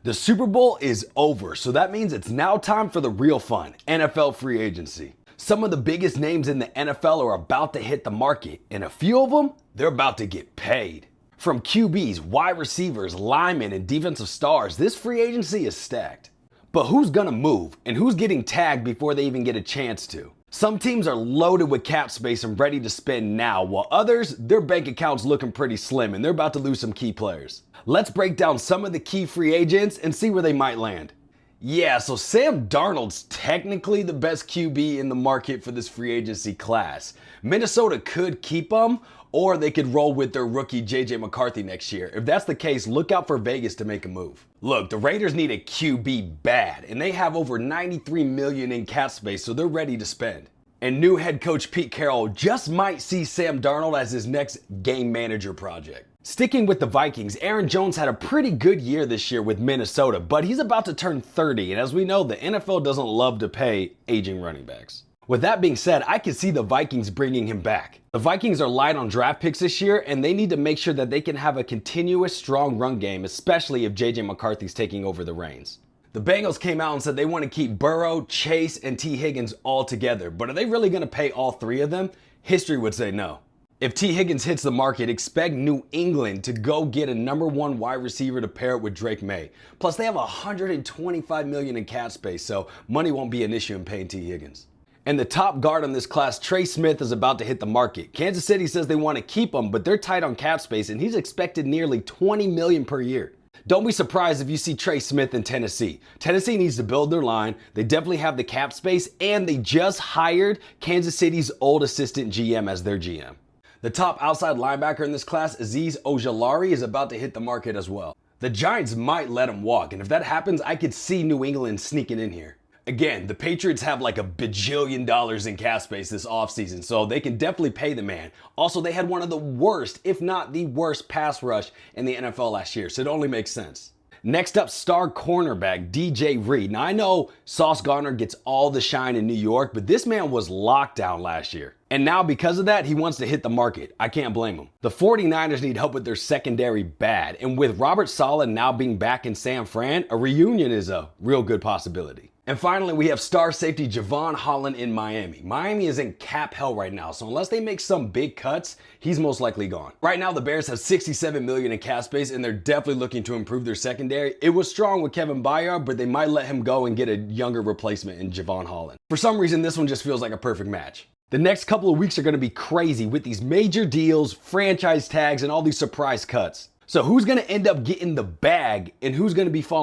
The Super Bowl is over, so that means it's now time for the real fun, NFL free agency. Some of the biggest names in the NFL are about to hit the market, and a few of them, they're about to get paid. From QBs, wide receivers, linemen, and defensive stars, this free agency is stacked. But who's gonna move, and who's getting tagged before they even get a chance to? Some teams are loaded with cap space and ready to spend now, while others, their bank account's looking pretty slim and they're about to lose some key players. Let's break down some of the key free agents and see where they might land. Yeah, so Sam Darnold's technically the best QB in the market for this free agency class. Minnesota could keep him, or they could roll with their rookie JJ McCarthy next year. If that's the case, look out for Vegas to make a move. Look, the Raiders need a QB bad, and they have over $93 million in cap space, so they're ready to spend. And new head coach Pete Carroll just might see Sam Darnold as his next game manager project. Sticking with the Vikings, Aaron Jones had a pretty good year this year with Minnesota, but he's about to turn 30, and as we know, the NFL doesn't love to pay aging running backs. With that being said, I can see the Vikings bringing him back. The Vikings are light on draft picks this year, and they need to make sure that they can have a continuous strong run game, especially if JJ McCarthy's taking over the reins. The Bengals came out and said they want to keep Burrow, Chase, and T. Higgins all together, but are they really going to pay all three of them? History would say no. If T. Higgins hits the market, expect New England to go get a number one wide receiver to pair it with Drake May. Plus, they have $125 million in cap space, so money won't be an issue in paying T. Higgins. And the top guard on this class, Trey Smith, is about to hit the market. Kansas City says they want to keep him, but they're tight on cap space, and he's expected nearly $20 million per year. Don't be surprised if you see Trey Smith in Tennessee. Tennessee needs to build their line. They definitely have the cap space, and they just hired Kansas City's old assistant GM as their GM. The top outside linebacker in this class, Azeez Ojulari, is about to hit the market as well. The Giants might let him walk, and if that happens, I could see New England sneaking in here. Again, the Patriots have like $1 bajillion in cap space this offseason, so they can definitely pay the man. Also, they had one of the worst, if not the worst, pass rush in the NFL last year, so it only makes sense. Next up, star cornerback DJ Reed. Now, I know Sauce Gardner gets all the shine in New York, but this man was locked down last year. And now, because of that, he wants to hit the market. I can't blame him. The 49ers need help with their secondary bad, and with Robert Saleh now being back in San Fran, a reunion is a real good possibility. And finally, we have star safety Jevon Holland in Miami. Miami is in cap hell right now, so unless they make some big cuts, he's most likely gone. Right now, the Bears have $67 million in cap space, and they're definitely looking to improve their secondary. It was strong with Kevin Byard, but they might let him go and get a younger replacement in Jevon Holland. For some reason, this one just feels like a perfect match. The next couple of weeks are going to be crazy with these major deals, franchise tags, and all these surprise cuts. So who's going to end up getting the bag, and who's going to be falling